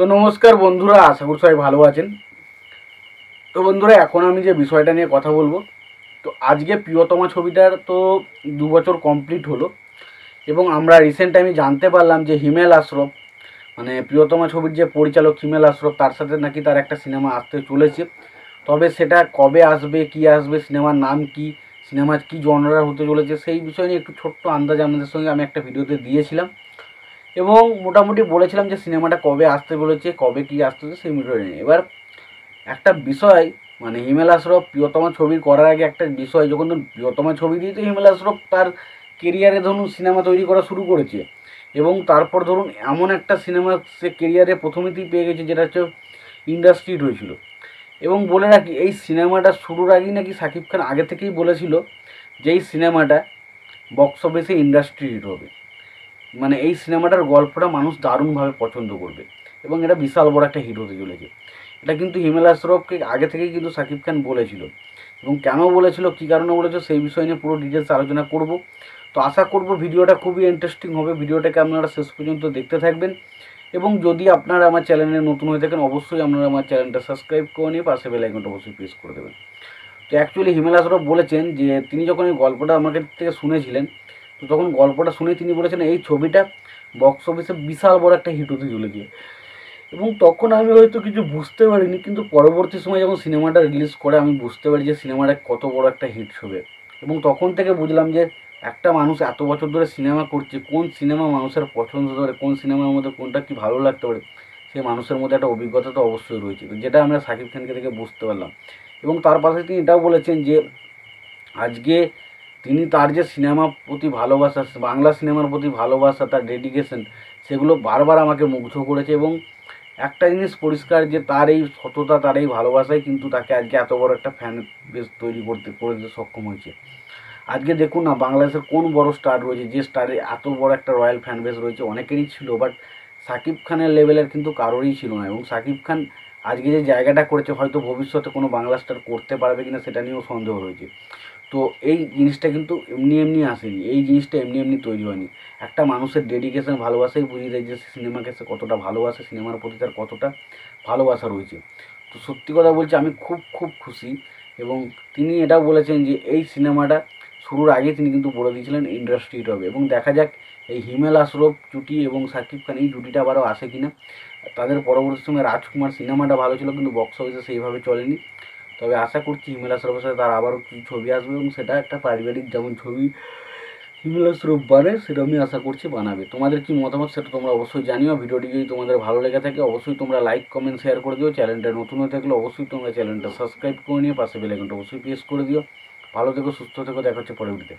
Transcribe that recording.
তো নমস্কার বন্ধুরা, আশা করি সবাই ভালো আছেন। তো বন্ধুরা, এখন আমি যে বিষয়টা নিয়ে কথা বলবো, তো আজকে প্রিয়তমা ছবিটার তো 2 বছর কমপ্লিট হলো এবং আমরা রিসেন্ট টাইমে জানতে পারলাম যে হিমেল আশরফ, মানে প্রিয়তমা ছবির যে পরিচালক হিমেল আশরফ, তার সাথে নাকি তার একটা সিনেমা আসতে চলেছে। তবে সেটা কবে আসবে, কি আসবে, সিনেমার নাম কি, সিনেমার কী জনরা হতে চলেছে, সেই বিষয় নিয়ে একটু ছোট্ট আন্দাজ আপনাদের সঙ্গে আমি একটা ভিডিওতে দিয়েছিলাম এবং মোটামুটি বলেছিলাম যে সিনেমাটা কবে আসতে বলেছে, কবে কী আসতেছে সেই বিষয় নিয়ে। এবার একটা বিষয়, মানে হিমেল আশরফ প্রিয়তমা ছবি করার আগে একটা বিষয়, যখন ধরুন প্রিয়তমা ছবি দিয়ে তো হিমেল আশরফ তার কেরিয়ারে ধরুন সিনেমা তৈরি করা শুরু করেছে এবং তারপর ধরুন এমন একটা সিনেমা সে কেরিয়ারে প্রথমেতেই পেয়ে গেছে যেটা হচ্ছে ইন্ডাস্ট্রিড হয়েছিল। এবং বলে রাখি, এই সিনেমাটা শুরুর আগেই নাকি শাকিব খান আগে থেকেই বলেছিল যে এই সিনেমাটা বক্স অফিসে ইন্ডাস্ট্রি হিট হবে, মানে এই সিনেমাটার গল্পটা মানুষ দারুণভাবে পছন্দ করবে এবং এটা বিশাল বড় একটা হিট হতে চলেছে। এটা কিন্তু হিমেল আশরফকে আগে থেকেই কিন্তু শাকিব খান বলেছিল এবং কেন বলেছিল, কী কারণে বলেছিল, সেই বিষয় নিয়ে পুরো ডিটেলস আলোচনা করব। তো আশা করব ভিডিওটা খুবই ইন্টারেস্টিং হবে, ভিডিওটাকে আপনারা শেষ পর্যন্ত দেখতে থাকবেন। এবং যদি আপনারা আমার চ্যানেলে নতুন হয়ে থাকেন, অবশ্যই আপনারা আমার চ্যানেলটা সাবস্ক্রাইব করে নিয়ে পাশে বেল আইকনটা অবশ্যই প্রেস করে দেবেন। তো অ্যাকচুয়ালি হিমেল আশরফ বলেছেন যে তিনি যখন এই গল্পটা আমাকে থেকে শুনেছিলেন, তো তখন গল্পটা শুনে তিনি বলেছেন এই ছবিটা বক্স অফিসে বিশাল বড় একটা হিট হতে চলেছে। এবং তখন আমি হয়তো কিছু বুঝতে পারিনি, কিন্তু পরবর্তী সময় যখন সিনেমাটা রিলিজ করে আমি বুঝতে পারি যে সিনেমাটা কত বড় একটা হিট হবে। এবং তখন থেকে বুঝলাম যে একটা মানুষ এত বছর ধরে সিনেমা করছে, কোন সিনেমা মানুষের পছন্দ ধরে, কোন সিনেমার মধ্যে কোনটা কী ভালো লাগতে পারে, সেই মানুষের মধ্যে একটা অভিজ্ঞতা তো অবশ্যই রয়েছে, যেটা আমরা শাকিব খানকে থেকে বুঝতে পারলাম। এবং তার পাশে তিনি এটাও বলেছেন যে আজকে তিনি তার যে সিনেমার প্রতি ভালোবাসা, বাংলা সিনেমার প্রতি ভালোবাসা, তার ডেডিকেশন, সেগুলো বারবার আমাকে মুগ্ধ করেছে। এবং একটা জিনিস পরিষ্কার যে তার এই সততা, তার এই ভালোবাসাই কিন্তু তাকে আজকে এত বড় একটা ফ্যান বেস তৈরি করে দিতে সক্ষম হয়েছে। আজকে দেখুন না, বাংলাদেশের কোন বড় স্টার রয়েছে যে স্টারের এত বড় একটা রয়্যাল ফ্যান বেস রয়েছে, অনেকেরই ছিল, বাট শাকিব খানের লেভেলের কিন্তু কারোরই ছিল না। এবং শাকিব খান আজকে যে জায়গাটা করেছে, হয়তো ভবিষ্যতে কোনো বাংলা স্টার করতে পারবে কিনা সেটা নিয়েও সন্দেহ রয়েছে। তো এই জিনিসটা কিন্তু এমনি এমনি আসেনি, এই জিনিসটা এমনি এমনি তৈরি হয়নি। একটা মানুষের ডেডিকেশন, ভালোবাসাই বুঝিয়ে দেয় যে সিনেমাকে সে কতটা ভালোবাসে, সিনেমার প্রতি তার কতটা ভালোবাসা রয়েছে। তো সত্যি কথা বলছি, আমি খুব খুব খুশি। এবং তিনি এটাও বলেছেন যে এই সিনেমাটা শুরুর আগে তিনি কিন্তু বলে দিয়েছিলেন ইন্ডাস্ট্রি হিট হবে। এবং দেখা যাক এই হিমেল আশরফ জুটি এবং শাকিব খান এই জুটিটা আবারও আসে কিনা। তাদের পরবর্তী সময় রাজকুমার সিনেমাটা ভালো ছিল, কিন্তু বক্স অফিসে সেইভাবে চলেনি। তবে আশা করছি হিমেল আশরফের সাথে তার আবারও কিছু ছবি আসবে এবং সেটা একটা পারিবারিক যেমন ছবি হিমেল আশরফ বানায়, সেটা আমি আশা করছি বানাবে। তোমাদের কি মতামত সেটা তোমরা অবশ্যই জানিও। ভিডিওটি যদি তোমাদের ভালো লেগে থাকে অবশ্যই তোমরা লাইক, কমেন্ট, শেয়ার করে দিও। চ্যানেলটা নতুন হয়ে থাকলে অবশ্যই তোমরা চ্যানেলটা সাবস্ক্রাইব করে নিয়ে পাশে বেল আইকনটা অবশ্যই প্রেস করে দিও। ভালো থেকো, সুস্থ থেকো, দেখা হচ্ছে পরবর্তীতে।